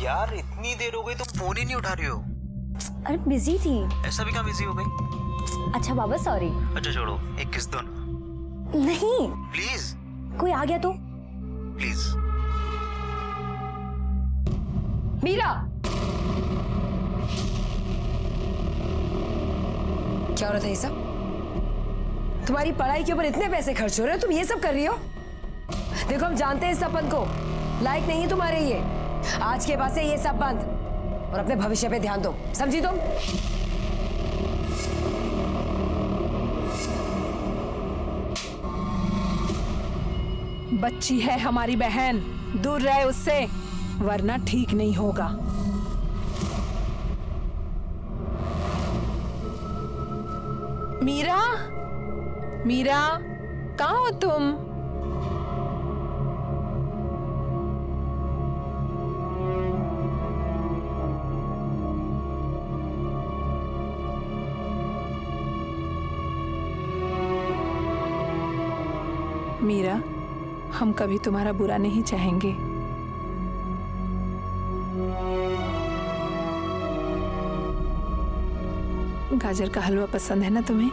यार इतनी देर हो गई तुम फोन ही नहीं उठा रही हो। अरे बिजी थी। ऐसा भी कहाँ बिजी हो गई? अच्छा बाबा सॉरी। अच्छा छोड़ो, एक किस दो ना। नहीं प्लीज कोई आ गया तो। प्लीज। मीरा क्या हो रहा था ये सब? तुम्हारी पढ़ाई के ऊपर इतने पैसे खर्च हो रहे हो, तुम ये सब कर रही हो? देखो हम जानते हैं इस सपन को, लायक नहीं तुम्हारे ये। आज के बाद से ये सब बंद और अपने भविष्य पे ध्यान दो, समझी तुम? बच्ची है हमारी बहन, दूर रहे उससे वरना ठीक नहीं होगा। मीरा, मीरा कहाँ हो तुम? मीरा, हम कभी तुम्हारा बुरा नहीं चाहेंगे। गाजर का हलवा पसंद है ना तुम्हें?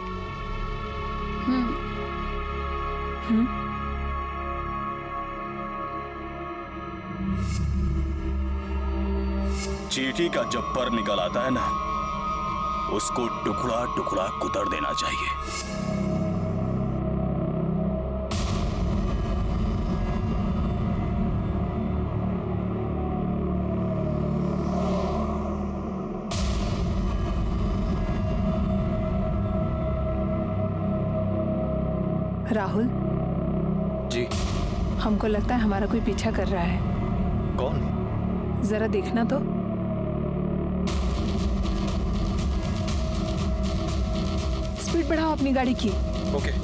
चींटी का जब पर निकल आता है ना, उसको टुकड़ा टुकड़ा कुतर देना चाहिए। राहुल जी। हमको लगता है हमारा कोई पीछा कर रहा है। कौन? जरा देखना तो। स्पीड बढ़ाओ अपनी गाड़ी की। ओके।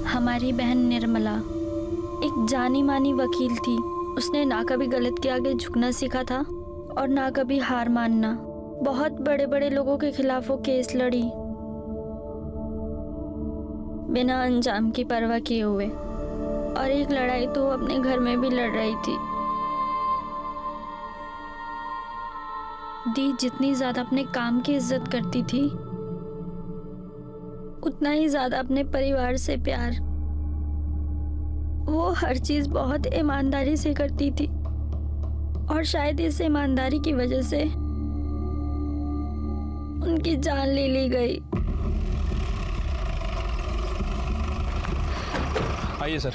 हमारी बहन निर्मला एक जानी मानी वकील थी। उसने ना कभी गलत के आगे झुकना सीखा था और ना कभी हार मानना। बहुत बड़े बड़े लोगों के खिलाफ वो केस लड़ी बिना अंजाम की परवाह किए हुए, और एक लड़ाई तो वो अपने घर में भी लड़ रही थी। दी जितनी ज्यादा अपने काम की इज्जत करती थी, उतना ही ज्यादा अपने परिवार से प्यार। वो हर चीज बहुत ईमानदारी से करती थी और शायद इस ईमानदारी की वजह से उनकी जान ले ली गई। आइए sir.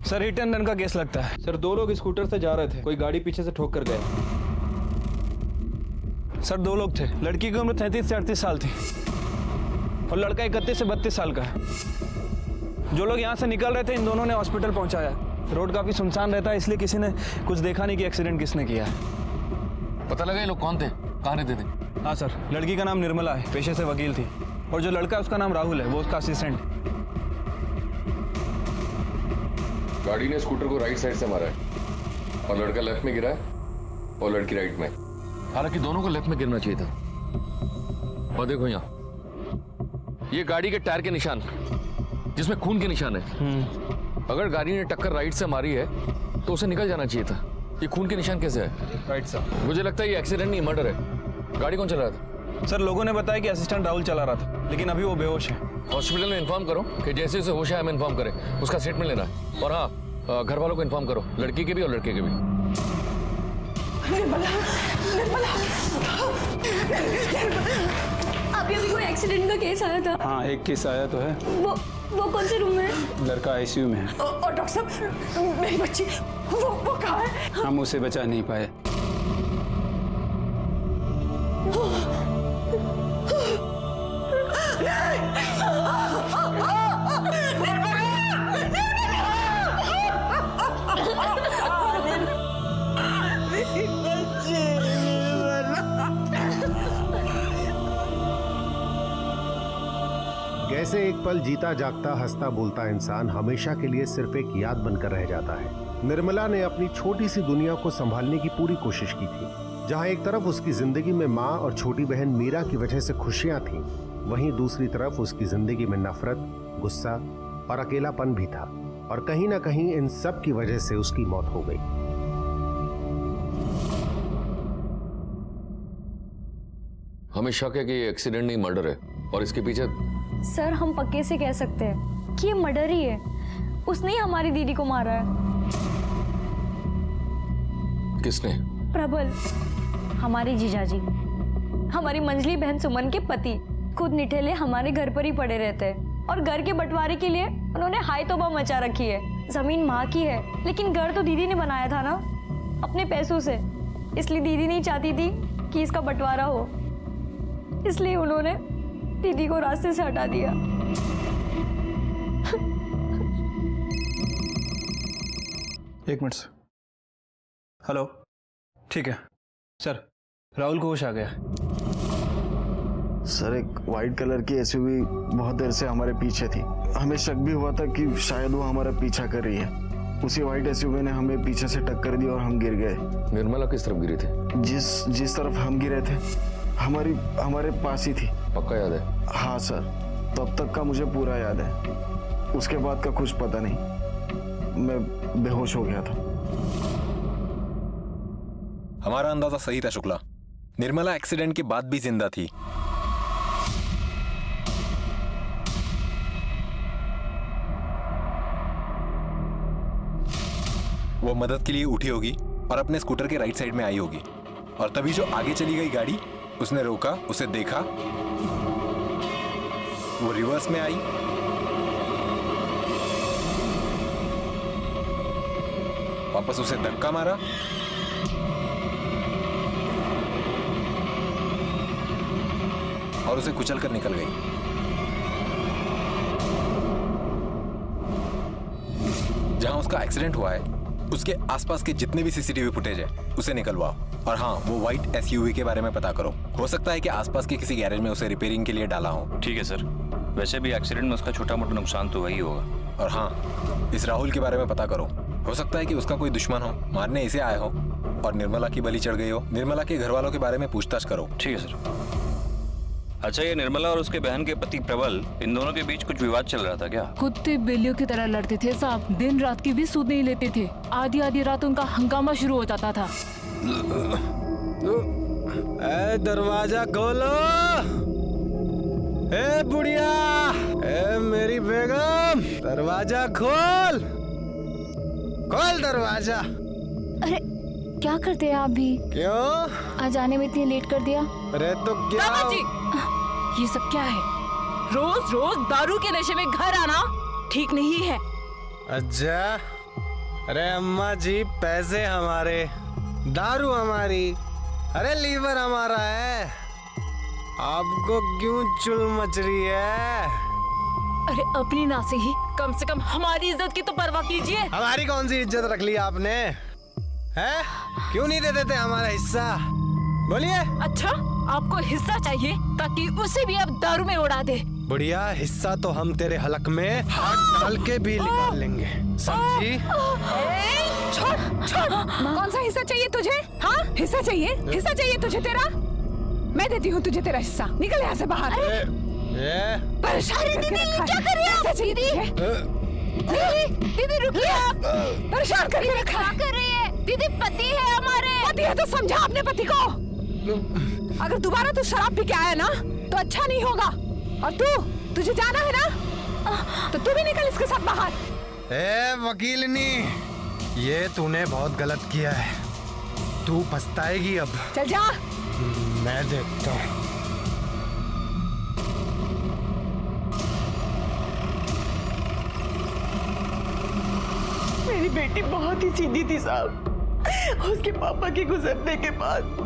Sir hit and run का केस लगता है। सर 2 लोग स्कूटर से जा रहे थे, कोई गाड़ी पीछे से ठोक कर गए। सर 2 लोग थे। लड़की की उम्र 33 से 38 साल थी और लड़का 31 से 32 साल का है। जो लोग यहाँ से निकल रहे थे, इन दोनों ने हॉस्पिटल पहुँचाया। रोड काफी सुनसान रहता है, इसलिए किसी ने कुछ देखा नहीं कि एक्सीडेंट किसने किया है। पता लगा ये लोग कौन थे, कहाँ रहते थे? हाँ सर, लड़की का नाम निर्मला है, पेशे से वकील थी, और जो लड़का है उसका नाम राहुल है, वो उसका असिस्टेंट। गाड़ी ने स्कूटर को राइट साइड से मारा है और लड़का लेफ्ट में गिरा है और लड़की राइट में। हालांकि दोनों को लेफ्ट में गिरना चाहिए था। और देखो यहाँ ये गाड़ी के टायर के निशान, जिसमें खून के निशान है। अगर गाड़ी ने टक्कर राइट से मारी है तो उसे निकल जाना चाहिए था। ये खून के निशान कैसे है? Right sir. मुझे लगता है ये एक्सीडेंट नहीं, मर्डर है। गाड़ी कौन चला रहा था? सर लोगों ने बताया कि असिस्टेंट राहुल चला रहा था, लेकिन अभी वो बेहोश है। हॉस्पिटल में इन्फॉर्म करो कि जैसे उसे होश है हमें इन्फॉर्म करें, उसका स्टेटमेंट लेना है। और हाँ, घर वालों को इन्फॉर्म करो, लड़की के भी और लड़के के भी। निर्मला, निर्मला, अभी कोई एक्सीडेंट का केस आया था। हाँ, एक केस आया तो है। वो कौन से रूम में है? लड़का आईसीयू में है। और डॉक्टर साहब मेरी बच्ची वो कहाँ है? हम उसे बचा नहीं पाए। कैसे एक पल जीता जागता हंसता बोलता इंसान हमेशा के लिए सिर्फ एक याद बनकर रह जाता है। निर्मला ने अपनी छोटी सी दुनिया को संभालने की पूरी कोशिश की थी। जहां एक तरफ उसकी जिंदगी में माँ और छोटी बहन मीरा की वजह से खुशियां थीं, वहीं दूसरी तरफ उसकी जिंदगी में नफरत, गुस्सा और अकेलापन भी था। और कहीं ना कहीं इन सब की वजह से उसकी मौत हो गई। हमें शक है कि ये एक्सीडेंट नहीं मर्डर है और इसके पीछे। सर हम पक्के से कह सकते हैं कि ये मर्डर ही है। उसने ही हमारी दीदी को मारा है। किसने? प्रबल, हमारी जीजाजी, हमारी मंजली बहन सुमन के पति। खुद निठेले हमारे घर पर ही पड़े रहते हैं और घर के बंटवारे के लिए उन्होंने हाय तौबा मचा रखी है। जमीन माँ की है लेकिन घर तो दीदी ने बनाया था ना, अपने पैसों से। इसलिए दीदी नहीं चाहती थी कि इसका बंटवारा हो, इसलिए उन्होंने दीदी को रास्ते से हटा दिया। एक मिनट सर। हेलो, ठीक है सर, राहुल को होश आ गया। सर एक वाइट कलर की एसयूवी बहुत देर से हमारे पीछे थी। हमें शक भी हुआ था कि शायद वो हमारा पीछा कर रही है। उसी वाइट एसयूवी ने हमें पीछे से टक्कर दी और हम गिर गए। निर्मला किस तरफ गिरी थी? जिस तरफ हम गिरे थे हमारे पास ही थी। पक्का याद है? हाँ सर, तब तक का मुझे पूरा याद है, उसके बाद का कुछ पता नहीं। मैं बेहोश हो गया था। हमारा अंदाजा सही था शुक्ला। निर्मला एक्सीडेंट के बाद भी जिंदा थी। वो मदद के लिए उठी होगी और अपने स्कूटर के राइट साइड में आई होगी, और तभी जो आगे चली गई गाड़ी, उसने रोका, उसे देखा, वो रिवर्स में आई, वापस उसे धक्का मारा, और उसे कुचल कर निकल गई। जहां उसका एक्सीडेंट हुआ है उसके आसपास के जितने भी सीसीटीवी फुटेज है उसे निकलवाओ। और हाँ, वो व्हाइट एसयूवी के बारे में पता करो। हो सकता है कि आसपास के किसी गैरेज में उसे रिपेयरिंग के लिए डाला हो। ठीक है सर, वैसे भी एक्सीडेंट में उसका छोटा मोटा नुकसान तो वही होगा। और हाँ, इस राहुल के बारे में पता करो। हो सकता है कि उसका कोई दुश्मन हो, मारने इसे आए हो और निर्मला की बलि चढ़ गई हो। निर्मला के घर वालों के बारे में पूछताछ करो। ठीक है सर। अच्छा, ये निर्मला और उसके बहन के पति प्रबल, इन दोनों के बीच कुछ विवाद चल रहा था क्या? कुत्ते बिल्लियों की तरह लड़ते थे साहब। दिन रात की भी सूद नहीं लेते थे। आधी आधी रात उनका हंगामा शुरू हो जाता था। ए दरवाजा खोलो, ए बुढ़िया, ए मेरी बेगम, दरवाजा खोल, खोल दरवाजा। अरे क्या करते हैं आप भी? क्यों? आज आने में इतनी लेट कर दिया? अरे तो क्या? ये सब क्या है? रोज रोज दारू के नशे में घर आना ठीक नहीं है। अच्छा, अरे अम्मा जी, पैसे हमारे, दारू हमारी, अरे लीवर हमारा है, आपको क्यों चुल मच रही है? अरे अपनी ना से ही कम से कम हमारी इज्जत की तो परवाह कीजिए। हमारी कौन सी इज्जत रख ली आपने? हैं? क्यों नहीं दे देते हमारा हिस्सा? बोलिए। अच्छा, आपको हिस्सा चाहिए ताकि उसे भी आप दारू में उड़ा दे। बढ़िया, हिस्सा तो हम तेरे हलक में हाथ डाल के भी निकाल लेंगे, समझी? छोड़ छोड़, कौन सा हिस्सा चाहिए तुझे? हाँ, हिस्सा चाहिए? हिस्सा चाहिए तुझे तेरा? मैं देती हूँ तुझे तेरा हिस्सा। निकल यहाँ से बाहर। परेशान करके रखा है। क्या कर रही है? हिस्सा चाहिए तुझे? दीदी रुकिए, परेशान करके रखा है। क्या कर रही है? दीदी पति है हमारे। पति है तो समझा अपने पति को। अगर दोबारा तू शराब पी के आया ना तो अच्छा नहीं होगा। और तुझे जाना है ना, तो तू भी निकल इसके साथ बाहर। ए वकीलनी, ये तूने बहुत गलत किया है, तू पछताएगी अब। चल जा। मैं देखता हूँ। मेरी बेटी बहुत ही सीधी थी साहब। उसके पापा के गुजरने के बाद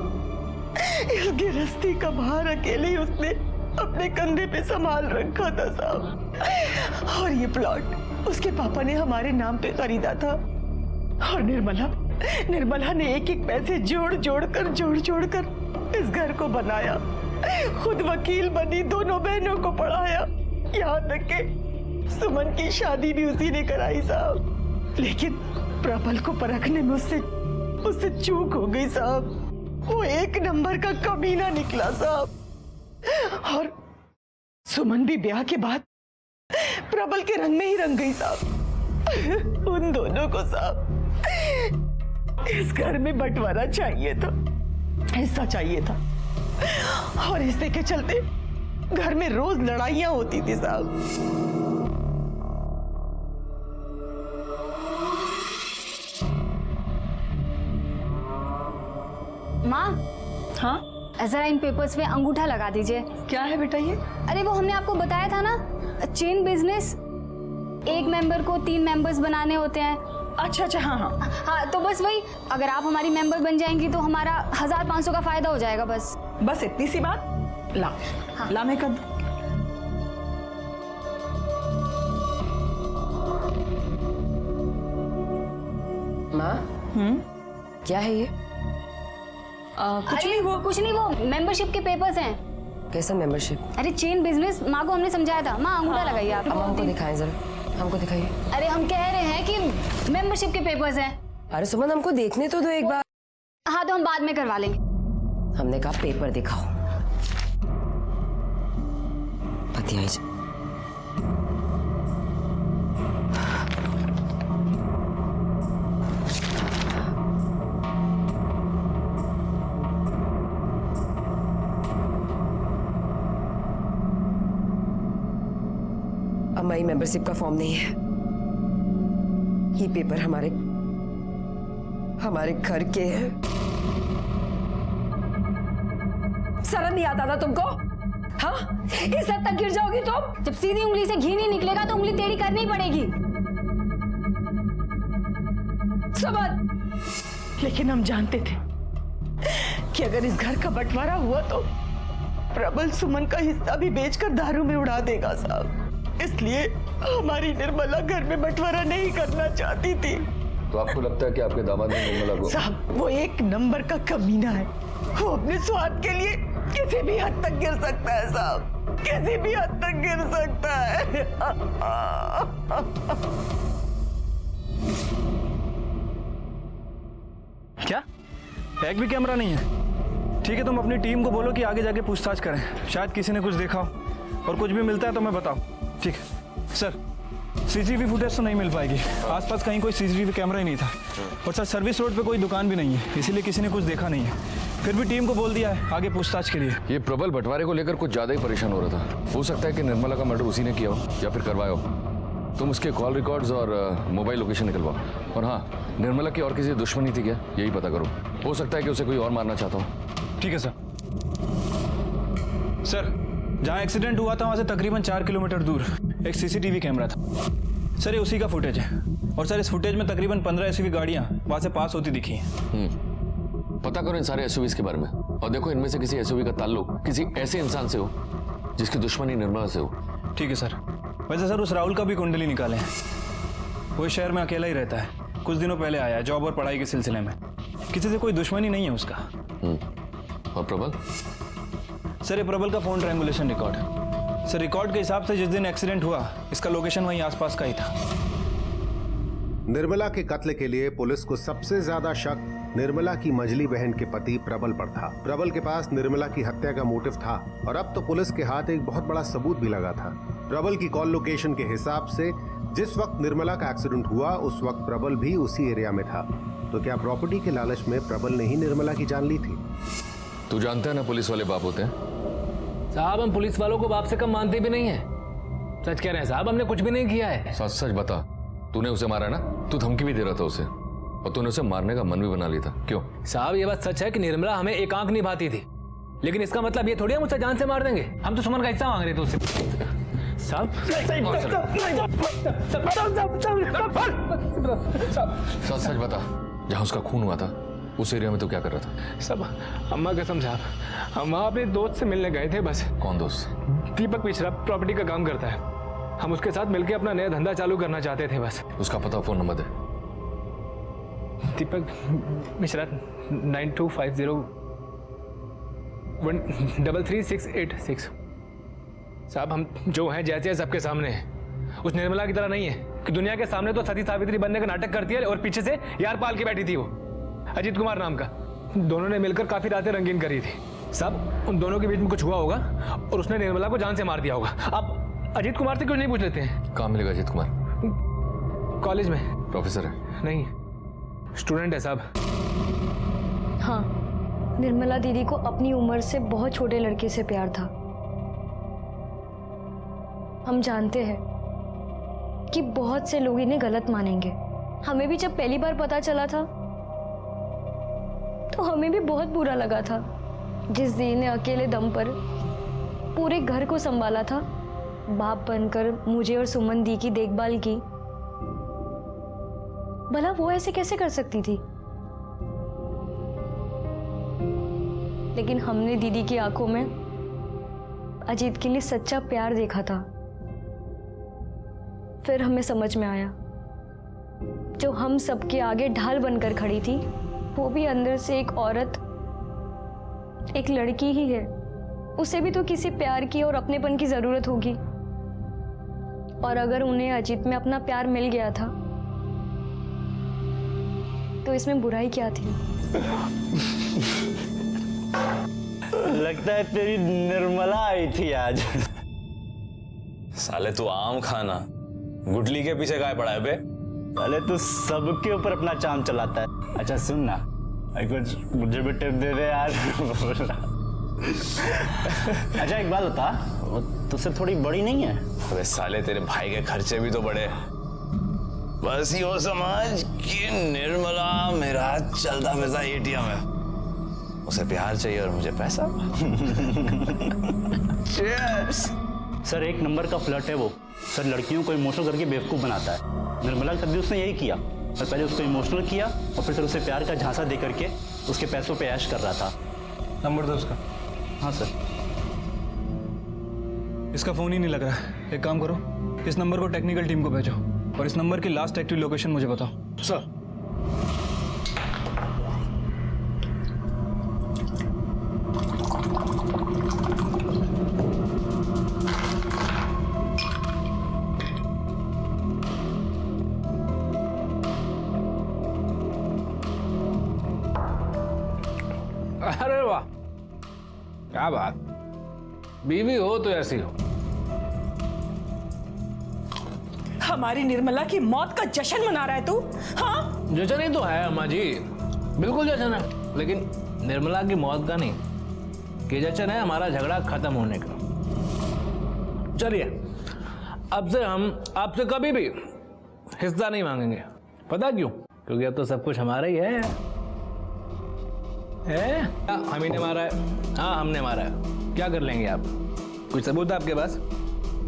इस गृहस्थी का भार अकेले ही उसने अपने कंधे पे संभाल रखा था साहब। और ये प्लॉट उसके पापा ने हमारे नाम पे खरीदा था। और निर्मला ने एक एक पैसे जोड़ जोड़ कर इस घर को बनाया। खुद वकील बनी, दोनों बहनों को पढ़ाया यहाँ तक के सुमन की शादी भी उसी ने कराई साहब। लेकिन प्रबल को परखने में उससे चूक हो गई साहब। वो एक नंबर का कमीना निकला साहब। और सुमन भी ब्याह के बाद प्रबल के रंग में ही रंग गई साहब। उन दोनों को साहब इस घर में बंटवारा चाहिए था, हिस्सा चाहिए था, और हिस्से के चलते घर में रोज लड़ाइयां होती थी साहब। माँ, हाँ जरा इन पेपर्स पे अंगूठा लगा दीजिए। क्या है बेटा ये? अरे वो हमने आपको बताया था ना, चेन बिजनेस, एक मेंबर को 3 मेंबर्स बनाने होते हैं। अच्छा, हाँ, तो बस वही, अगर आप हमारी मेंबर बन जाएंगी तो हमारा 1500 का फायदा हो जाएगा। बस इतनी सी बात। ला, हाँ। ला मैं कर दूं। माँ, क्या है ये? कुछ नहीं, वो मेंबरशिप के पेपर्स हैं। कैसा मेंबरशिप? अरे चेन बिजनेस, माँ को हमने समझाया था। माँ अंगूठा लगाइए आप। अब हमको दिखाएं जरा, हमको दिखाइए। अरे हम कह रहे हैं कि मेंबरशिप के पेपर्स हैं। अरे सुमन, हमको देखने तो दो एक बार। हाँ तो हम बाद में करवा लेंगे। हमने कहा पेपर दिखाओ। पति आई। हमारी मेंबरशिप का फॉर्म नहीं है। ये पेपर हमारे घर के हैं। शर्म नहीं आता ना तुमको? हाँ, इस हद तक गिर जाओगी तुम? जब सीधी उंगली से घी नहीं निकलेगा तो उंगली टेढ़ी करनी पड़ेगी। समझ। लेकिन हम जानते थे कि अगर इस घर का बंटवारा हुआ तो प्रबल सुमन का हिस्सा भी बेचकर दारू में उड़ा देगा साहब। इसलिए हमारी निर्मला घर में बंटवारा नहीं करना चाहती थी। तो आपको लगता है कि आपके दामाद ने निर्मला को? साहब, वो एक नंबर का कमीना है। वो अपने स्वार्थ के लिए किसी भी हद तक गिर सकता है साहब, किसी भी हद तक गिर सकता है। क्या एक भी कैमरा नहीं है? ठीक है, तुम अपनी टीम को बोलो कि आगे जाके पूछताछ करें, शायद किसी ने कुछ देखा हो, और कुछ भी मिलता है तो मैं बताऊं। ठीक है सर, सीसीटीवी फुटेज तो नहीं मिल पाएगी, आसपास कहीं कोई सीसीटीवी कैमरा ही नहीं था, और सर सर्विस रोड पे कोई दुकान भी नहीं है, इसीलिए किसी ने कुछ देखा नहीं है। फिर भी टीम को बोल दिया है आगे पूछताछ के लिए। ये प्रबल बंटवारे को लेकर कुछ ज्यादा ही परेशान हो रहा था। हो सकता है कि निर्मला का मर्डर उसी ने किया हो या फिर करवाया हो। तुम उसके कॉल रिकॉर्ड्स और मोबाइल लोकेशन निकलवाओ, और हाँ, निर्मला की और किसी दुश्मनी थी क्या, यही पता करो। हो सकता है कि उसे कोई और मारना चाहता हो। ठीक है सर। सर, जहाँ एक्सीडेंट हुआ था वहाँ से तकरीबन 4 किलोमीटर दूर एक सीसीटीवी कैमरा था सर, ये उसी का फुटेज है। और सर, इस फुटेज में तकरीबन 15 एसयूवी गाड़ियाँ वहाँ से पास होती दिखी हैं। पता करो इन सारे एसयूवीज के बारे में, और देखो इनमें से किसी एसयूवी का ताल्लुक किसी ऐसे इंसान से हो जिसकी दुश्मनी निर्मला से हो। ठीक है सर। वैसे सर, उस राहुल का भी कुंडली निकाले हैं। वो शहर में अकेला ही रहता है, कुछ दिनों पहले आया है जॉब और पढ़ाई के सिलसिले में, किसी से कोई दुश्मनी नहीं है उसका। और प्रबल? सर, ये प्रबल का फोन ट्रायंगुलेशन रिकॉर्ड है सर। रिकॉर्ड के हिसाब से जिस दिन एक्सीडेंट हुआ इसका लोकेशन वहीं आसपास का ही था। निर्मला के कत्ल के लिए पुलिस को सबसे ज्यादा शक निर्मला की मंझली बहन के पति प्रबल पर था। प्रबल के पास निर्मला की हत्या का मोटिव था, और अब तो पुलिस के हाथ एक बहुत बड़ा सबूत भी लगा था। प्रबल की कॉल लोकेशन के हिसाब से जिस वक्त निर्मला का एक्सीडेंट हुआ उस वक्त प्रबल भी उसी एरिया में था। तो क्या प्रॉपर्टी के लालच में प्रबल ने ही निर्मला की जान ली थी? तू जानता है ना पुलिस वाले बाप होते हैं। साहब, हम पुलिस वालों को बाप से कम मानते भी नहीं है। सच कह रहे हैं साहब, हमने कुछ भी नहीं किया है। सच सच बता, तूने उसे मारा ना? तू धमकी भी दे रहा था उसे, और तूने उसे मारने का मन भी बना लिया था, क्यों? साहब, ये बात सच है कि निर्मला हमें एक आंख निभाती थी, लेकिन इसका मतलब ये थोड़ी हम मुझसे जान से मार देंगे। हम तो सुमन का हिस्सा मांग रहे थे उससे। साहब, सच सच बता, जहाँ उसका खून हुआ था उस एरिया में तो क्या कर रहा था? सब अम्मा कसम साहब, हम वहाँ अपने दोस्त से मिलने गए थे बस। कौन दोस्त? दीपक मिश्रा, प्रॉपर्टी का काम करता है। हम उसके साथ मिलकर अपना नया धंधा चालू करना चाहते थे बस। उसका पता, फोन नंबर दे। दीपक मिश्रा 9250 1333686। साहब हम जो हैं जैसे हैं सबके सामने हैं। उस निर्मला की तरह नहीं है कि दुनिया के सामने तो सती सावित्री बनने का नाटक करती है और पीछे से यार पाल के बैठी थी वो, अजीत कुमार नाम का। दोनों ने मिलकर काफी रातें रंगीन करी थी। साहब उन दोनों के बीच में कुछ हुआ होगा और उसने निर्मला को जान से मार दिया होगा। आप अजीत कुमार से क्यों नहीं पूछ लेते हैं? कहाँ मिलेगा अजीत कुमार? कॉलेज में प्रोफेसर है? नहीं, स्टूडेंट है साहब। हाँ, निर्मला दीदी को अपनी उम्र से बहुत छोटे लड़के से प्यार था। हम जानते हैं कि बहुत से लोग इन्हें गलत मानेंगे। हमें भी जब पहली बार पता चला था तो हमें भी बहुत बुरा लगा था। जिस दीदी ने अकेले दम पर पूरे घर को संभाला था, बाप बनकर मुझे और सुमन दी की देखभाल की, भला वो ऐसे कैसे कर सकती थी? लेकिन हमने दीदी की आंखों में अजीत के लिए सच्चा प्यार देखा था। फिर हमें समझ में आया, जो हम सबके आगे ढाल बनकर खड़ी थी, वो भी अंदर से एक औरत, एक लड़की ही है। उसे भी तो किसी प्यार की और अपनेपन की जरूरत होगी। और अगर उन्हें अजीत में अपना प्यार मिल गया था तो इसमें बुराई क्या थी? लगता है तेरी निर्मला आई थी आज। साले तू आम खाना गुटली के पीछे काय पड़ा है बे? साले तू सबके ऊपर अपना चाम चलाता है। अच्छा सुन ना, कुछ मुझे भी टिप दे दे यार। अच्छा एक बात बता, वो तुझसे थोड़ी बड़ी नहीं है? अबे साले तेरे भाई के खर्चे भी तो बड़े। बस यो समझ कि निर्मला मेरा चलता फिरता एटीएम है। उसे प्यार चाहिए और मुझे पैसा। Cheers! सर एक नंबर का फ्लर्ट है वो। सर लड़कियों को इमोशनल करके बेवकूफ बनाता है। निर्मला के साथ भी उसने यही किया। सर पहले उसको इमोशनल किया और फिर उसे प्यार का झांसा दे करके उसके पैसों पे ऐश कर रहा था। नंबर दो उसका। हाँ सर। इसका फोन ही नहीं लग रहा है। एक काम करो, इस नंबर को टेक्निकल टीम को भेजो और इस नंबर की लास्ट एक्टिव लोकेशन मुझे बताओ। सर। अरे वाह, क्या बात, बीवी हो तो ऐसी हो। हमारी निर्मला की मौत का जश्न मना रहा है तू? हाँ जश्न ही तो है अम्मा जी, बिल्कुल जश्न है, लेकिन निर्मला की मौत का नहीं, कि जश्न है हमारा झगड़ा खत्म होने का। चलिए अब से हम आपसे कभी भी हिस्सा नहीं मांगेंगे। पता क्यों? क्योंकि अब तो सब कुछ हमारा ही है। हम ही ने मारा है। हाँ हमने मारा है। क्या कर लेंगे आप? कोई सबूत है आपके पास?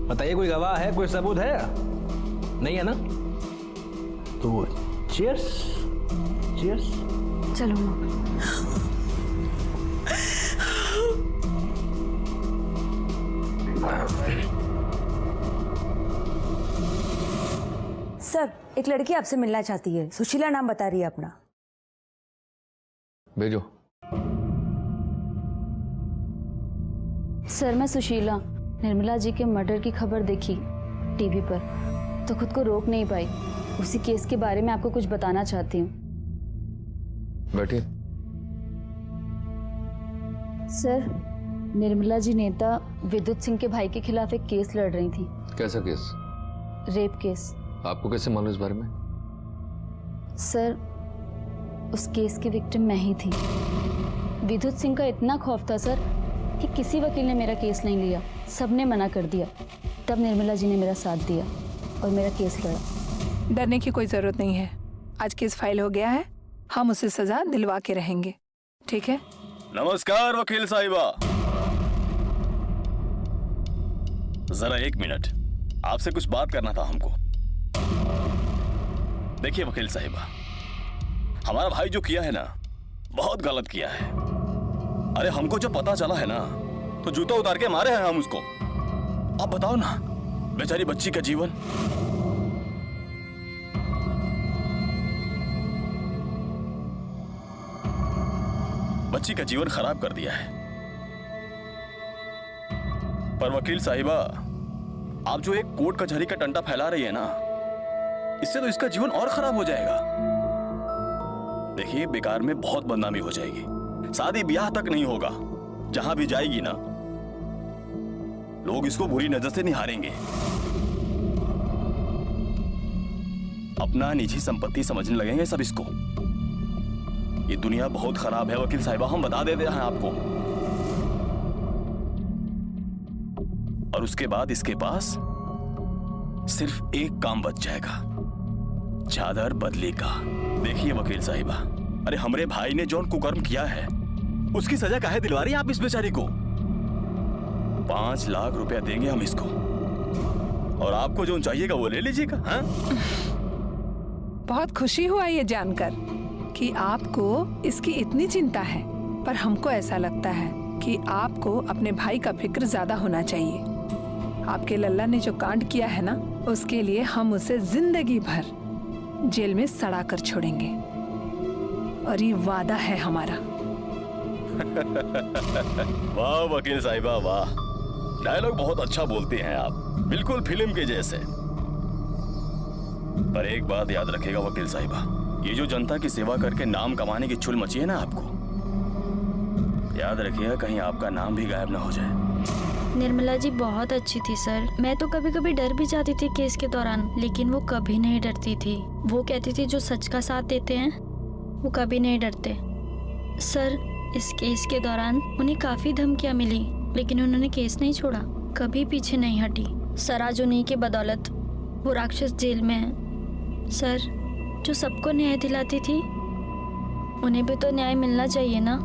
बताइए, कोई गवाह है, कोई सबूत है? नहीं है ना? तो चीयर्स। चीयर्स। चलो सर, एक लड़की आपसे मिलना चाहती है। सुशीला नाम बता रही है अपना। भेजो। सर मैं सुशीला, निर्मला जी के मर्डर की खबर देखी टीवी पर तो खुद को रोक नहीं पाई। उसी केस के बारे में आपको कुछ बताना चाहती हूँ। बैठिए। सर निर्मला जी नेता विद्युत सिंह के भाई के खिलाफ एक केस लड़ रही थी। कैसा केस? Rape case. आपको कैसे मालूम इस बारे में? सर उस केस की विक्टिम मैं ही थी। विद्युत सिंह का इतना खौफ था सर कि किसी वकील ने मेरा केस नहीं लिया, सबने मना कर दिया। तब निर्मला जी ने मेरा साथ दिया और मेरा केस लड़ा। डरने की कोई जरूरत नहीं है। आज केस फाइल हो गया है, हम उसे सजा दिलवा के रहेंगे, ठीक है? नमस्कार वकील साहिबा। जरा एक मिनट, आपसे कुछ बात करना था हमको। देखिए वकील साहिबा, हमारा भाई जो किया है ना, बहुत गलत किया है। अरे हमको जब पता चला है ना, तो जूता उतार के मारे हैं हम उसको। आप बताओ ना, बेचारी बच्ची का जीवन। बच्ची का जीवन खराब कर दिया है। पर वकील साहिबा, आप जो एक कोर्ट कचहरी का टंटा फैला रही है ना, इससे तो इसका जीवन और खराब हो जाएगा। देखिए, बेकार में बहुत बदनामी हो जाएगी, शादी ब्याह तक नहीं होगा। जहां भी जाएगी ना, लोग इसको बुरी नजर से निहारेंगे। अपना निजी संपत्ति समझने लगेंगे सब इसको। ये दुनिया बहुत खराब है वकील साहिबा, हम बता देते हैं आपको। और उसके बाद इसके पास सिर्फ एक काम बच जाएगा, चादर बदली का। देखिए वकील साहिबा, अरे हमरे भाई ने जो कुकर्म किया है उसकी सजा काहे दिलवा रही हैं आप इस बेचारी को? 5 लाख रुपया देंगे हम इसको, और आपको जो चाहिएगा वो ले लीजिएगा। हाँ? बहुत खुशी हुआ ये जानकर कि आपको इसकी इतनी चिंता है, पर हमको ऐसा लगता है कि आपको अपने भाई का फिक्र ज्यादा होना चाहिए। आपके लल्ला ने जो कांड किया है ना, उसके लिए हम उसे जिंदगी भर जेल में सड़ा कर छोड़ेंगे, और ये वादा है हमारा। वाह वकील साहिबा वाह, डायलॉग बहुत अच्छा बोलती हैं आप, बिल्कुल फिल्म के जैसे। पर एक बात याद रखिएगा वकील साहिबा, ये जो जनता की सेवा करके नाम कमाने की चुल मची है ना आपको, याद रखिएगा कहीं आपका नाम भी गायब ना हो जाए। निर्मला जी बहुत अच्छी थी सर। मैं तो कभी कभी डर भी जाती थी केस के दौरान, लेकिन वो कभी नहीं डरती थी। वो कहती थी जो सच का साथ देते हैं वो कभी नहीं डरते। सर, इस केस के दौरान उन्हें काफ़ी धमकियाँ मिली, लेकिन उन्होंने केस नहीं छोड़ा, कभी पीछे नहीं हटी। सर, आज उन्हीं की बदौलत वो राक्षस जेल में है। सर, जो सबको न्याय दिलाती थी, उन्हें भी तो न्याय मिलना चाहिए ना।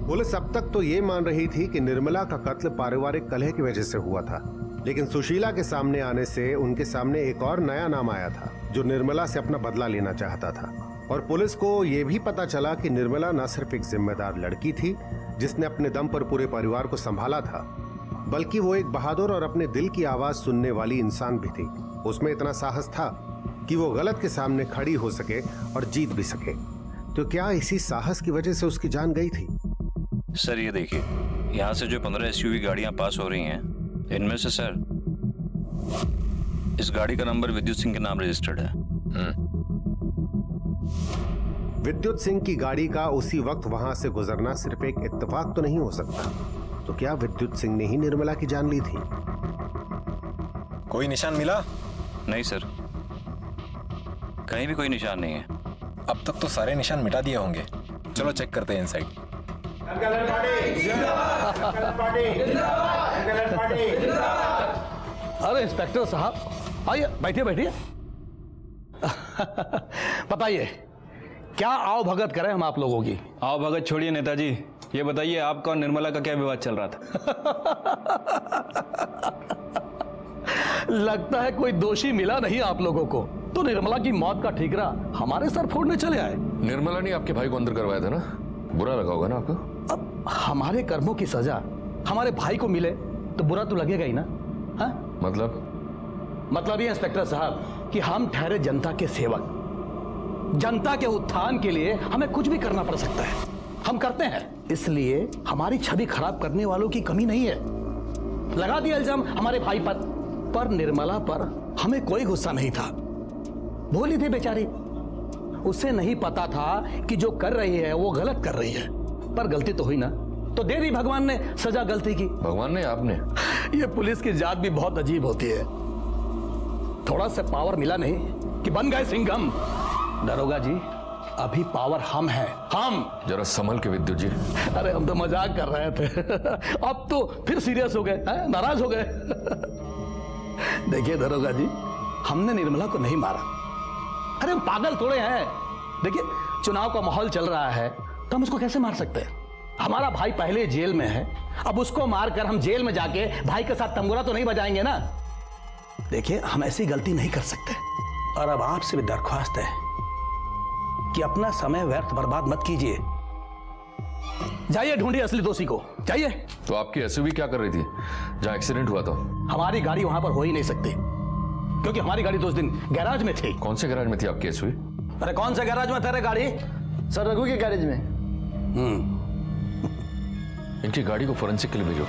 पुलिस अब तक तो ये मान रही थी कि निर्मला का कत्ल पारिवारिक कलह की वजह से हुआ था, लेकिन सुशीला के सामने आने से उनके सामने एक और नया नाम आया था जो निर्मला से अपना बदला लेना चाहता था। और पुलिस को यह भी पता चला कि निर्मला न सिर्फ एक जिम्मेदार लड़की थी जिसने अपने दम पर पूरे परिवार को संभाला था, बल्कि वो एक बहादुर और अपने दिल की आवाज सुनने वाली इंसान भी थी। उसमें इतना साहस था कि वो गलत के सामने खड़ी हो सके और जीत भी सके। तो क्या इसी साहस की वजह से उसकी जान गई थी? सर ये देखिए, यहाँ से जो 15 SUV गाड़ियां पास हो रही हैं, इनमें से सर इस गाड़ी का नंबर विद्युत सिंह के नाम रजिस्टर्ड है। विद्युत सिंह की गाड़ी का उसी वक्त वहां से गुजरना सिर्फ एक इत्तेफाक तो नहीं हो सकता। तो क्या विद्युत सिंह ने ही निर्मला की जान ली थी? कोई निशान मिला? नहीं सर, कहीं भी कोई निशान नहीं है। अब तक तो सारे निशान मिटा दिए होंगे। चलो चेक करते हैं इनसाइड। अरे इंस्पेक्टर साहब, आइए बैठिए बैठिए। बताइए क्या आओ भगत करें हम आप लोगों की? आओ भगत छोड़िए नेताजी, ये बताइए आपका और निर्मला का क्या विवाद चल रहा था? लगता है कोई दोषी मिला नहीं आप लोगों को, तो निर्मला की मौत का ठीकरा हमारे सर फोड़ने चले आए। निर्मला ने आपके भाई को अंदर करवाया था ना, बुरा लगा होगा ना आपको? अब हमारे कर्मों की सजा हमारे भाई को मिले तो बुरा तो लगेगा ही ना। हा? मतलब ये इंस्पेक्टर साहब कि हम ठहरे जनता के सेवक, जनता के उत्थान के लिए हमें कुछ भी करना पड़ सकता है, हम करते हैं। इसलिए हमारी छवि खराब करने वालों की कमी नहीं है। लगा दिया इल्जाम हमारे भाई पर निर्मला पर हमें कोई गुस्सा नहीं था। भोली थी बेचारी, उसे नहीं पता था कि जो कर रही है वो गलत कर रही है, पर गलती तो हुई ना, तो दे दी भगवान ने सजा गलती की। भगवान ने? आपने? ये पुलिस की जात भी बहुत अजीब होती है, थोड़ा सा पावर मिला नहीं कि बन गए सिंघम। दरोगा जी, अभी पावर हम हैं, हम। जरा संभल के विद्युत जी। अरे हम तो मजाक कर रहे थे, अब तो फिर सीरियस हो गए, नाराज हो गए। देखिए दरोगा जी, हमने निर्मला को नहीं मारा। अरे हम पागल थोड़े हैं। देखिए चुनाव का माहौल चल रहा है तो हम उसको कैसे मार सकते हैं? हमारा भाई पहले जेल में है, अब उसको मारकर हम जेल में जाके भाई के साथ तंबूरा तो नहीं बजाएंगे ना। देखिए हम ऐसी गलती नहीं कर सकते, और अब आपसे भी दरख्वास्त है कि अपना समय व्यर्थ बर्बाद मत कीजिए। जाइए ढूंढिए असली दोषी को, जाइए। तो आपकी एसयूवी क्या कर रही थी जहां एक्सीडेंट हुआ था? हमारी गाड़ी वहां पर हो ही नहीं सकती, क्योंकि हमारी गाड़ी तो उस दिन गैराज में थी। कौन से गैराज में थी आपकी एसयूवी? अरे कौन से गैराज में तेरे गाड़ी? सर रघु के गैरेज में। इनकी गाड़ी को फोरेंसिक के लिए भेजो।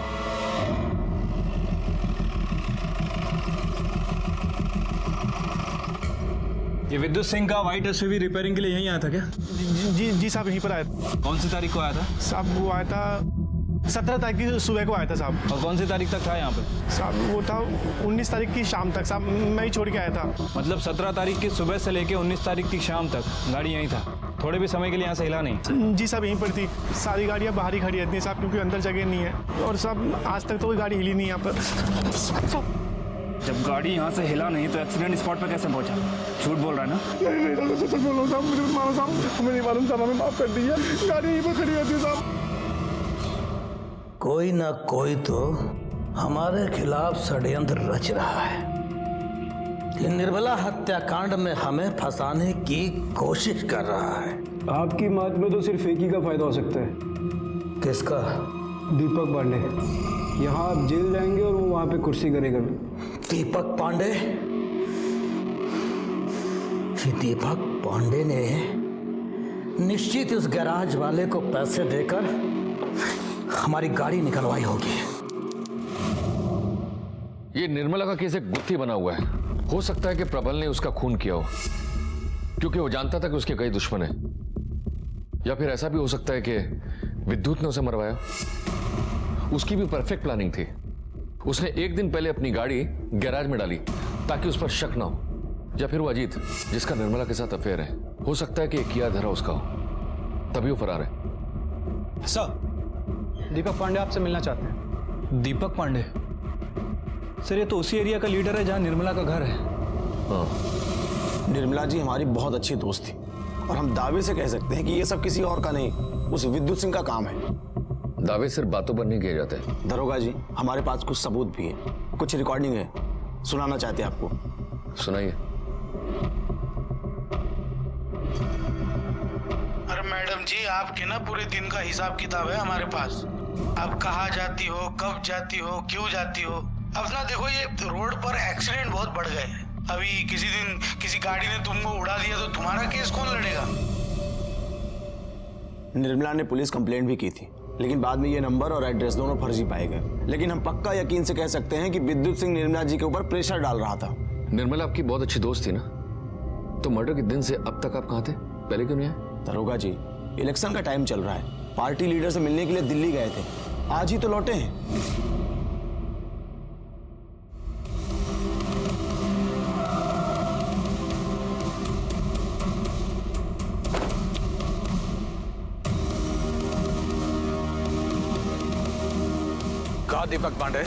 ये विद्युत सिंह का व्हाइट एसयूवी रिपेयरिंग के लिए यहीं आया था क्या? जी साहब यहीं पर आया। कौन सी तारीख को आया था? साहब वो आया था 17 तारीख की सुबह को आया था साहब। और कौन सी तारीख तक था यहाँ पे? साहब वो था 19 तारीख की शाम तक साहब, मैं ही छोड़ के आया था। मतलब 17 तारीख की सुबह से लेके 19 तारीख की शाम तक गाड़ी यहीं था, थोड़े भी समय के लिए यहाँ से हिला नहीं? जी साहब यहीं पर थी। सारी गाड़ियाँ बाहर ही खड़ी रहती हैं साहब, क्योंकि अंदर जगह नहीं है। और साहब आज तक तो कोई गाड़ी हिली नहीं यहाँ पर। जब गाड़ी यहाँ से हिला नहीं तो एक्सीडेंट स्पॉट पर कैसे पहुँचा? झूठ बोल रहा है ना? नहीं सच बोल रहा हूँ साहब, मुझे मारो साहब, हमें नहीं मालूम साहब, हमें माफ कर दीजिए। गाड़ी यहीं पर खड़ी रहती है साहब। कोई ना कोई तो हमारे खिलाफ षड्यंत्र रच रहा है। ये निर्मला हत्याकांड में हमें फंसाने की कोशिश कर रहा है। आपकी बात में तो सिर्फ एक ही का फायदा हो सकता है। किसका? दीपक पांडे। यहाँ आप जेल जाएंगे और वो वहाँ पे कुर्सी करेगा। दीपक पांडे? दीपक पांडे ने निश्चित उस गैराज वाले को पैसे देकर हमारी गाड़ी निकलवाई होगी। ये निर्मला का केस एक गुत्थी बना हुआ है। हो सकता है कि प्रबल ने उसका खून किया हो, क्योंकि वो जानता था कि उसके कई दुश्मन हैं। या फिर ऐसा भी हो सकता है कि विद्युत ने उसे मरवाया। उसकी भी परफेक्ट प्लानिंग थी। उसने एक दिन पहले अपनी गाड़ी गैराज में डाली ताकि उस पर शक ना हो। या फिर वो अजीत, जिसका निर्मला के साथ अफेयर है, हो सकता है कि किया धरा उसका हो, तभी वो फरार है। सर, दीपक पांडे आपसे मिलना चाहते हैं। दीपक पांडे? सर ये तो उसी एरिया का लीडर है जहाँ निर्मला का घर है। हाँ। निर्मला जी हमारी बहुत अच्छी दोस्त थी और हम दावे से कह सकते हैं कि ये सब किसी और का नहीं, उस विद्युत सिंह का काम है। दावे सिर्फ बातों पर नहीं किए जाते। दरोगा जी हमारे पास कुछ सबूत भी है, कुछ रिकॉर्डिंग है, सुनाना चाहते हैं आपको। सुनाइए। अरे मैडम जी, आपके ना पूरे दिन का हिसाब किताब है हमारे पास। आप कहाँ जाती हो, कब जाती हो, क्यों जाती हो। अब ना देखो, ये रोड पर एक्सीडेंट बहुत बढ़ गए हैं। अभी किसी दिन किसी गाड़ी ने तुमको उड़ा दिया तो तुम्हारा केस कौन लड़ेगा? निर्मला ने पुलिस कंप्लेंट भी की थी, लेकिन बाद में ये नंबर और एड्रेस दोनों फर्जी पाए गए। लेकिन हम पक्का यकीन से कह सकते हैं कि विद्युत सिंह निर्मला जी के ऊपर प्रेशर डाल रहा था। निर्मला आपकी बहुत अच्छी दोस्त थी ना, तो मर्डर के दिन से अब तक आप कहाँ थे? पहले क्यों नहीं आए? दरोगा जी, इलेक्शन का टाइम चल रहा है, पार्टी लीडर से मिलने के लिए दिल्ली गए थे, आज ही तो लौटे हैं। कहा दीपक पांडे,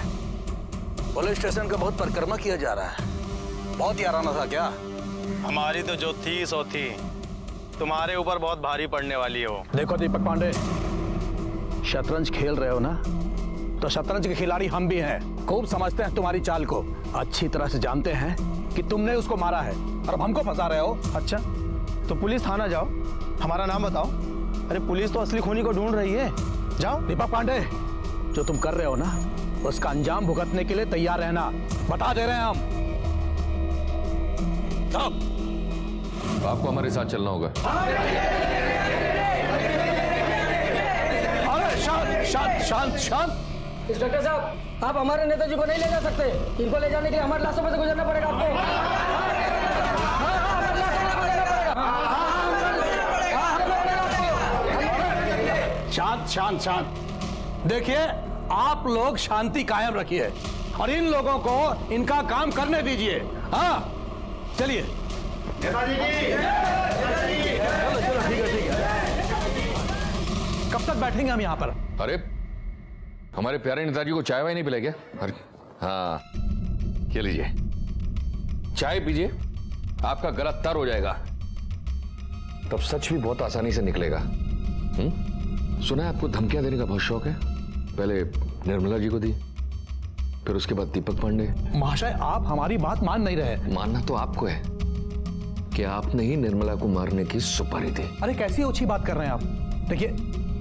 पुलिस स्टेशन का बहुत परिक्रमा किया जा रहा है, बहुत याराना था क्या? हमारी तो जो थी सो थी, तुम्हारे ऊपर बहुत भारी पड़ने वाली हो। देखो दीपक पांडे, शतरंज खेल रहे हो ना, तो शतरंज के खिलाड़ी हम भी हैं, खूब समझते हैं तुम्हारी चाल को, अच्छी तरह से जानते हैं कि तुमने उसको मारा है और अब हमको फंसा रहे हो। अच्छा, तो पुलिस थाना जाओ, हमारा नाम बताओ। अरे पुलिस तो असली खूनी को ढूंढ रही है, जाओ। दीपक पांडे, जो तुम कर रहे हो ना, उसका अंजाम भुगतने के लिए तैयार रहना, बता दे रहे हैं हम। आपको हमारे साथ चलना होगा। अरे शांत शांत शांत शांत। इंस्पेक्टर साहब, आप हमारे नेताजी को नहीं ले जा सकते। इनको ले जाने के लिए हमारे लाशों में से गुजरना पड़ेगा आपको। शांत शांत शांत। देखिए, आप लोग शांति कायम रखिए और इन लोगों को इनका काम करने दीजिए। हाँ, चलिए। नेताजी जी, चलो चलो, ठीक है। कब तक बैठेंगे हम यहाँ पर? अरे हमारे प्यारे नेताजी को चाय वाय नहीं पिलाई क्या? अरे हाँ, ये लीजिए, चाय पीजिए, आपका गला तर हो जाएगा, तब सच भी बहुत आसानी से निकलेगा। सुना है आपको धमकियां देने का बहुत शौक है, पहले निर्मला जी को दी, फिर उसके बाद दीपक पांडे। महाशय, आप हमारी बात मान नहीं रहे। मानना तो आपको है कि आपने ही निर्मला को मारने की सुपारी दी। अरे कैसी ओछी बात कर रहे हैं आप? देखिए,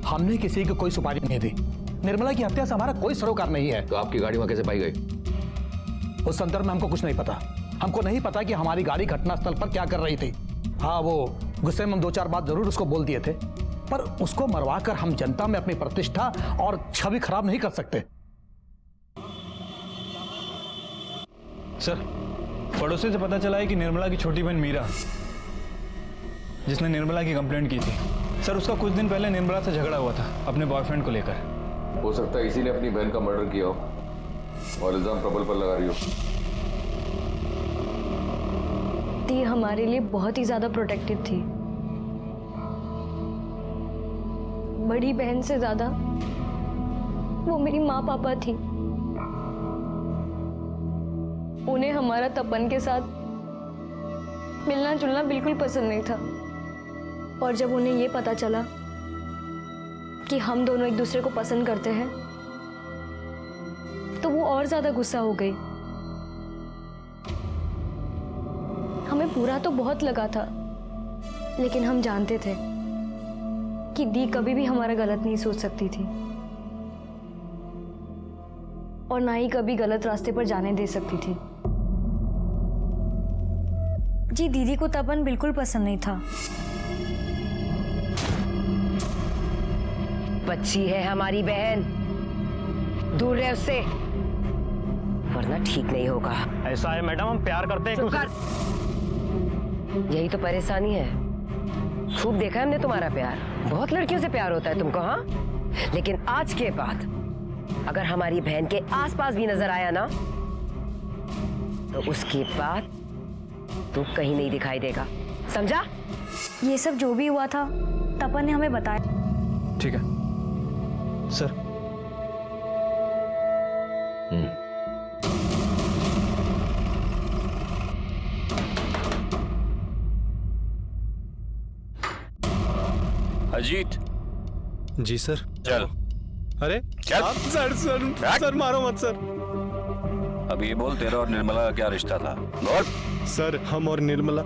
हमने किसी को कोई सुपारी नहीं दी, निर्मला की हत्या से हमारा कोई सरोकार नहीं है। तो आपकी गाड़ी वहां कैसे पाई गई? उस संदर्भ में हमको कुछ नहीं पता। हमको नहीं पता कि हमारी गाड़ी घटनास्थल पर क्या कर रही थी। हाँ, वो गुस्से में हम 2-4 बात जरूर उसको बोल दिए थे, पर उसको मरवाकर हम जनता में अपनी प्रतिष्ठा और छवि खराब नहीं कर सकते। सर, पड़ोसी से पता चला है कि निर्मला की छोटी बहन मीरा जिसने निर्मला की कंप्लेंट की थी। सर उसका कुछ दिन पहले निर्मला से झगड़ा हुआ था अपने बॉयफ्रेंड को लेकर। हो सकता है इसी ने अपनी बहन का मर्डर किया हो और इल्जाम प्रबल पर लगा रही हो। दी हमारे लिए बहुत ही ज्यादा प्रोटेक्टिव थी, बड़ी बहन से ज्यादा वो मेरी माँ पापा थी। उन्हें हमारा तपन के साथ मिलना जुलना बिल्कुल पसंद नहीं था, और जब उन्हें ये पता चला कि हम दोनों एक दूसरे को पसंद करते हैं तो वो और ज्यादा गुस्सा हो गई। हमें बुरा तो बहुत लगा था, लेकिन हम जानते थे कि दी कभी भी हमारा गलत नहीं सोच सकती थी और ना ही कभी गलत रास्ते पर जाने दे सकती थी। जी दीदी को तपन बिल्कुल पसंद नहीं था। बच्ची है हमारी बहन, दूर रहे उससे वरना ठीक नहीं होगा। ऐसा है मैडम, हम प्यार करते हैं। चुप कर। यही तो परेशानी है। खूब देखा हमने तुम्हारा प्यार, बहुत लड़कियों से प्यार होता है तुमको, हाँ? लेकिन आज के बाद अगर हमारी बहन के आसपास भी नजर आया ना तो उसके बाद तू कहीं नहीं दिखाई देगा, समझा? ये सब जो भी हुआ था तपन ने हमें बताया। ठीक है सर। अजीत। जी सर। चल। अरे सर सर मारो मत सर। अब ये बोल, तेरा और निर्मला का क्या रिश्ता था? बोल। सर हम और निर्मला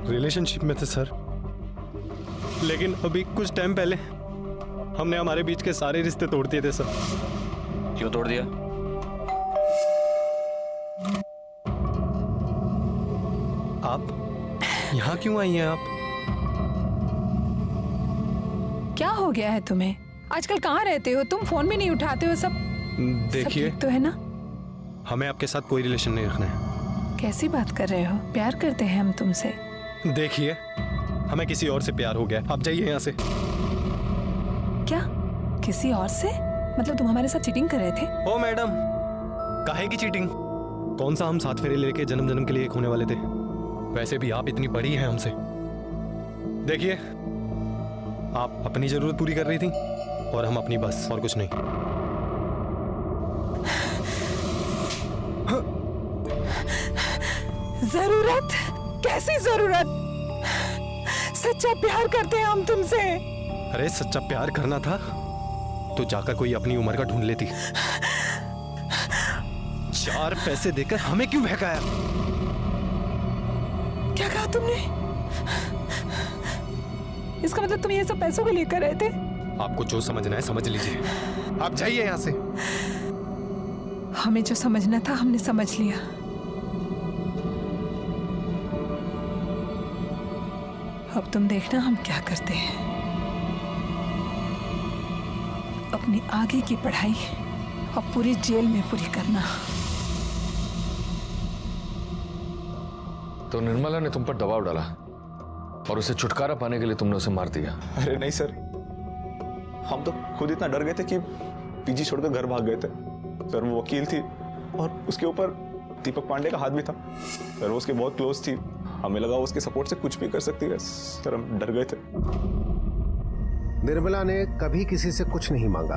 रिलेशनशिप में थे सर, लेकिन अभी कुछ टाइम पहले हमने हमारे बीच के सारे रिश्ते तोड़ दिए थे सर। क्यों तोड़ दिया? आप यहाँ क्यों आई हैं? आप क्या हो गया है तुम्हें? आजकल कहाँ रहते हो तुम? फोन भी नहीं उठाते हो। सब देखिए तो है ना? हमें आपके साथ कोई रिलेशन नहीं रखना है। कैसी बात कर रहे हो? प्यार करते हैं हम तुमसे। देखिए हमें किसी और से प्यार हो गया, आप जाइए यहाँ से। क्या? किसी और से? मतलब तुम हमारे साथ चीटिंग कर रहे थे? ओ मैडम, काहे की चीटिंग? कौन सा हम साथ फेरे लेके जन्म जन्म के लिए एक होने वाले थे? वैसे भी आप इतनी बड़ी हैं हमसे। देखिए आप अपनी जरूरत पूरी कर रही थी और हम अपनी, बस और कुछ नहीं। जरूरत? कैसी जरूरत? सच्चा प्यार करते हैं हम तुमसे। अरे सच्चा प्यार करना था तो जाकर कोई अपनी उम्र का ढूंढ लेती। 4 पैसे देकर हमें क्यों बहकाया? क्या कहा तुमने? इसका मतलब तुम ये सब पैसों के लिए कर रहे थे? आपको जो समझना है समझ लीजिए, आप जाइए यहाँ से। हमें जो समझना था हमने समझ लिया। अब तुम देखना हम क्या करते हैं। अपनी आगे की पढ़ाई अब पूरी जेल में पूरी करना। तो निर्मला ने तुम पर दबाव डाला और उसे छुटकारा पाने के लिए तुमने उसे मार दिया? अरे नहीं सर, हम तो खुद इतना डर गए थे कि पीजी छोड़कर घर भाग गए थे। सर वो वकील थी और उसके ऊपर दीपक पांडे का हाथ भी था। सर वो उसके बहुत क्लोज थी, हमें लगा उसके सपोर्ट से कुछ भी कर सकती है। सर हम डर गए थे। निर्मला ने कभी किसी से कुछ नहीं मांगा,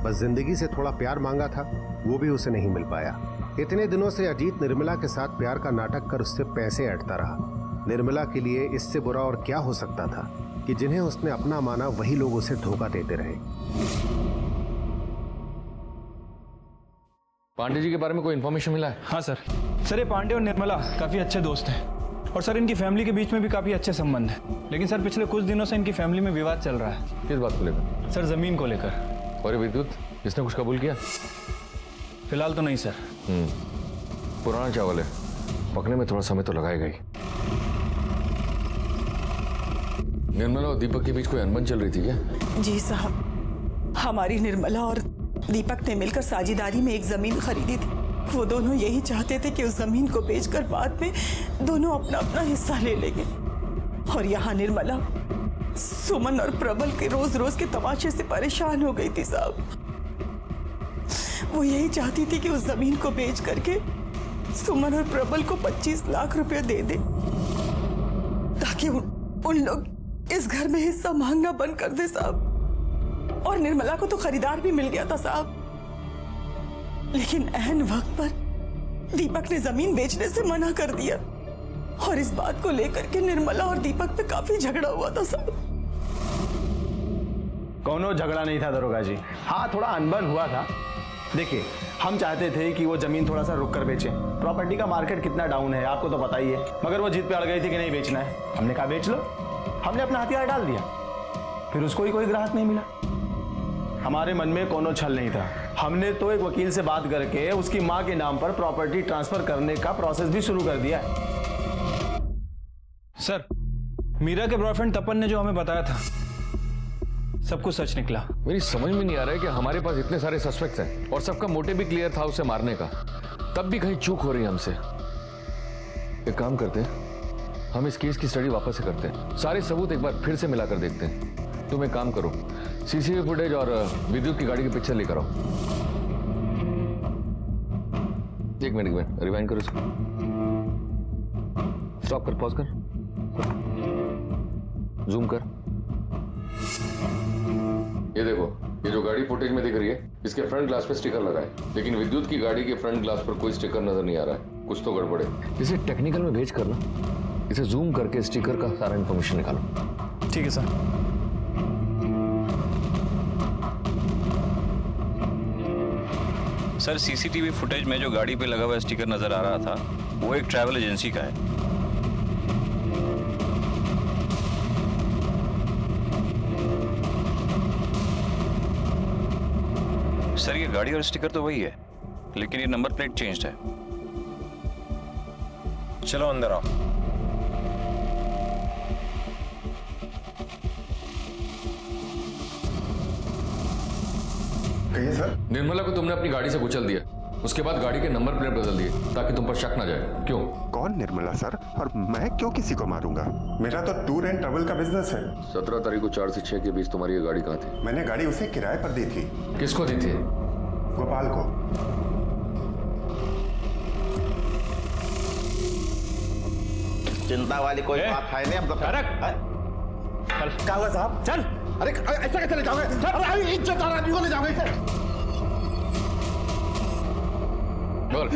बस जिंदगी से थोड़ा प्यार मांगा था, वो भी उसे नहीं मिल पाया। इतने दिनों से अजीत निर्मला के साथ प्यार का नाटक कर उससे पैसे ऐंठता रहा। निर्मला के लिए इससे बुरा और क्या हो सकता था कि जिन्हें उसने अपना माना वही लोग उसे धोखा देते रहे। पांडे जी के बारे में कोई इन्फॉर्मेशन मिला है? हाँ सर। सर ये पांडे और निर्मला काफी अच्छे दोस्त हैं और सर इनकी फैमिली के बीच में भी काफी अच्छे संबंध हैं। लेकिन सर पिछले कुछ दिनों से इनकी फैमिली में विवाद चल रहा है। किस बात को लेकर? सर जमीन को लेकर। और विद्युत, इसने कुछ कबूल किया? फिलहाल तो नहीं सर। पुराना चावल है, पकने में थोड़ा समय तो लगाएगा ही। निर्मला और दीपक के बीच कोई अनबन चल रही थी क्या? जी साहब, हमारी निर्मला और दीपक ने मिलकर साझेदारी में एक जमीन खरीदी थी। वो दोनों यही चाहते थे कि उस जमीन को बेचकर बाद में दोनों अपना अपना हिस्सा ले लेंगे। और यहाँ निर्मला सुमन और प्रबल के रोज रोज के तमाशे से परेशान हो गई थी साहब। वो यही चाहती थी कि उस जमीन को बेच करके सुमन और प्रबल को 25 लाख रुपए दे दे ताकि उन लोग इस घर में हिस्सा मांगना बंद कर दे साहब। और निर्मला को तो खरीदार भी मिल गया था साहब, लेकिन ऐन वक्त पर दीपक ने जमीन बेचने से मना कर दिया और इस बात को लेकर के निर्मला और दीपक पे काफी झगड़ा हुआ था साहब। कोनो झगड़ा नहीं था दरोगा जी, हाँ थोड़ा अनबन हुआ था। देखिए हम चाहते थे कि वो जमीन थोड़ा सा रुक कर बेचे, प्रॉपर्टी का मार्केट कितना डाउन है आपको तो पता ही है, मगर वो जिद पे अड़ गई थी कि नहीं बेचना है। हमने कहा बेच लो, हमने अपना हथियार डाल दिया, फिर उसको ही कोई ग्राहक नहीं मिला। हमारे मन में कोनो छल नहीं था, हमने तो एक वकील से बात करके उसकी माँ के नाम पर प्रॉपर्टी ट्रांसफर करने का प्रोसेस भी शुरू कर दिया है। सर, मीरा के बॉयफ्रेंड तपन ने जो हमें बताया था सब कुछ सच निकला। मेरी समझ में नहीं आ रहा है कि हमारे पास इतने सारे सस्पेक्ट्स हैं और सबका मोटिव भी क्लियर था उसे मारने का, तब भी कहीं चूक हो रही है हमसे। एक काम करते हैं, हम इस केस की स्टडी वापस से करते हैं, सारे सबूत एक बार फिर से मिलाकर देखते हैं। तुम एक काम करो, सीसीटीवी फुटेज और विद्युत की गाड़ी के पिक्चर लेकर आओ। एक मिनट रिवाइंड करो इसको, स्टॉप कर, पॉज कर, जूम कर। ये देखो, ये जो गाड़ी फुटेज में दिख रही है इसके फ्रंट ग्लास पे स्टिकर लगा है, लेकिन विद्युत की गाड़ी के फ्रंट ग्लास पर कोई स्टिकर नजर नहीं आ रहा है। कुछ तो गड़बड़ है। इसे टेक्निकल में भेज कर ना, इसे जूम करके स्टिकर का सारा इंफॉर्मेशन निकालो। ठीक है सर। सर, सीसीटीवी फुटेज में जो गाड़ी पे लगा हुआ स्टिकर नजर आ रहा था वो एक ट्रैवल एजेंसी का है। सर, ये गाड़ी और स्टिकर तो वही है, लेकिन ये नंबर प्लेट चेंज्ड है। चलो अंदर आओ। कहिए सर। निर्मला को तुमने अपनी गाड़ी से कुचल दिया, उसके बाद गाड़ी के नंबर प्लेट बदल दिए ताकि तुम पर शक ना जाए। क्यों? कौन निर्मला सर? और मैं क्यों किसी को मारूंगा? मेरा तो टूर एंड ट्रैवल का बिजनेस है। 17 तारीख को 4 से 6 के बीच तुम्हारी ये गाड़ी कहाँ थी? मैंने गाड़ी उसे किराए पर दी थी। किसको दी थी? गोपाल को। चिंता वाली कोई बात है नहीं। अब क्या हुआ साहब? चल। अरे ऐसा कैसे ले जाओगे? अरे इज्जतदार आदमी को ले जाओगे इसे? बोल,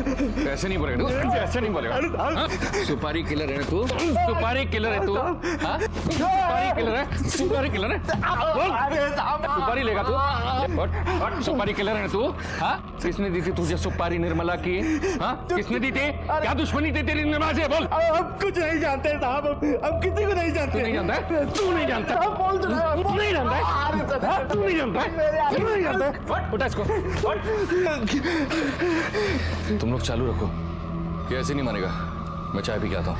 ऐसे नहीं बोलेगा तू, ऐसे नहीं बोलेगा। सुपारी किलर है तू, सुपारी किलर है तू, हाँ? सुपारी किलर है, सुपारी किलर है। बोल, सुपारी लेगा तू? सुपारी किलर है तू, हाँ? किसने दी थी तुझे सुपारी निर्मला की? हाँ? किसने दी थी? क्या दुश्मनी थी तेरी निर्मला से? बोल। हम कुछ नहीं जानते साहब, हम किसी को नहीं जानते। तू नहीं जानता है? तू नहीं जानता? तू नहीं जानता है? तू नहीं जानता है? तू नहीं जानता है? उठा इसको। तुम लोग चालू रखो, ये ऐसे नहीं मानेगा। मैं चाय पी के आता हूँ।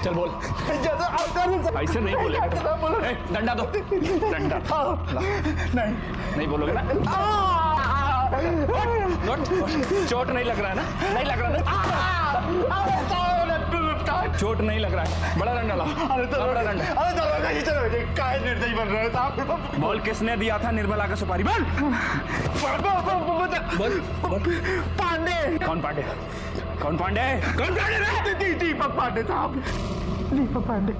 चल बोल। ऐसे नहीं बोलेगा। डंडा दो, डंडा। नहीं बोलोगे ना? चोट नहीं लग रहा है ना? नहीं लग रहा ना? चोट नहीं लग रहा है? बड़ा डंडा लाओ। बड़ा डंडा। काय निर्दयी बन रहे हैं साहब? बोल, किसने दिया था निर्मला का सुपारी? बोल। बोल। पांडे। कौन पांडे? कौन पांडे? कौन पांडे? दीपक पांडे साहब, दीपक पांडे।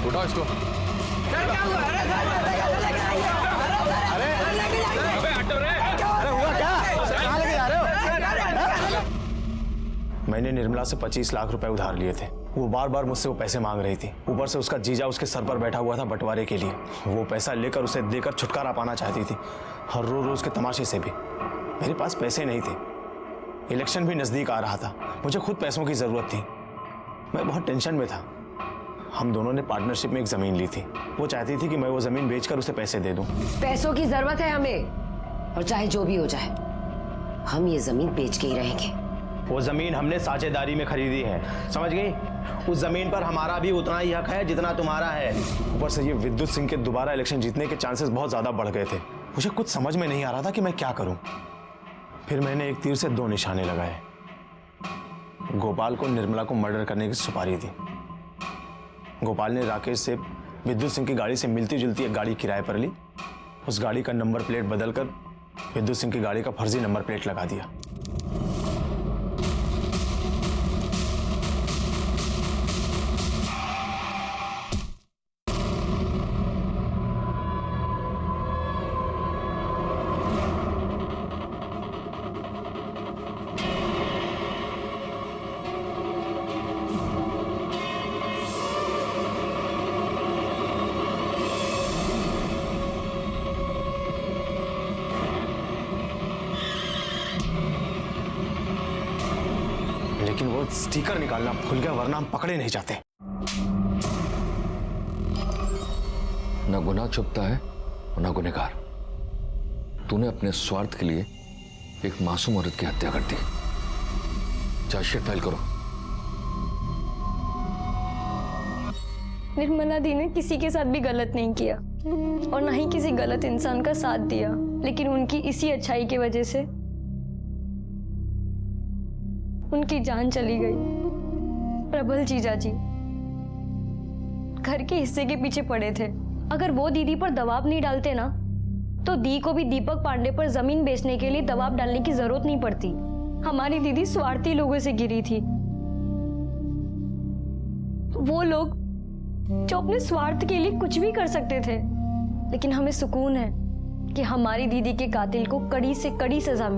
उठाओ इसको। मैंने निर्मला से 25 लाख रुपए उधार लिए थे। वो बार बार मुझसे वो पैसे मांग रही थी। ऊपर से उसका जीजा उसके सर पर बैठा हुआ था बंटवारे के लिए। वो पैसा लेकर उसे देकर छुटकारा पाना चाहती थी, हर रोज के तमाशे से भी। मेरे पास पैसे नहीं थे, इलेक्शन भी नजदीक आ रहा था, मुझे खुद पैसों की जरूरत थी। मैं बहुत टेंशन में था। हम दोनों ने पार्टनरशिप में एक जमीन ली थी। वो चाहती थी कि मैं वो जमीन बेचकर उसे पैसे दे दूं। पैसों की जरूरत है हमें, और चाहे जो भी हो जाए हम ये जमीन बेच के ही रहेंगे। वो जमीन हमने साझेदारी में खरीदी है, समझ गई? उस जमीन पर हमारा भी उतना ही हक है जितना तुम्हारा है। ऊपर से ये विद्युत सिंह के दोबारा इलेक्शन जीतने के चांसेस बहुत ज्यादा बढ़ गए थे। मुझे कुछ समझ में नहीं आ रहा था कि मैं क्या करूं। फिर मैंने एक तीर से 2 निशाने लगाए। गोपाल को निर्मला को मर्डर करने की सुपारी दी। गोपाल ने राकेश से विद्युत सिंह की गाड़ी से मिलती जुलती एक गाड़ी किराए पर ली। उस गाड़ी का नंबर प्लेट बदलकर विद्युत सिंह की गाड़ी का फर्जी नंबर प्लेट लगा दिया। लेकिन वो स्टिकर निकालना भूल गया, वरना हम पकड़े नहीं जाते। ना गुनाह छुपता है और ना गुनहगार। तूने अपने स्वार्थ के लिए एक मासूम औरत की हत्या कर दी। चार्जशीट फाइल करो। निर्मला दी ने किसी के साथ भी गलत नहीं किया और ना ही किसी गलत इंसान का साथ दिया, लेकिन उनकी इसी अच्छाई की वजह से उनकी जान चली गई। प्रबल जीजा जी घर के हिस्से के पीछे पड़े थे। अगर वो दीदी पर दबाव नहीं डालते ना, तो दी को भी दीपक पांडे पर जमीन बेचने के लिए दबाव डालने की जरूरत नहीं पड़ती। हमारी दीदी स्वार्थी लोगों से गिरी थी, वो लोग जो अपने स्वार्थ के लिए कुछ भी कर सकते थे। लेकिन हमें सुकून है कि हमारी दीदी के कातिल को कड़ी से कड़ी सजा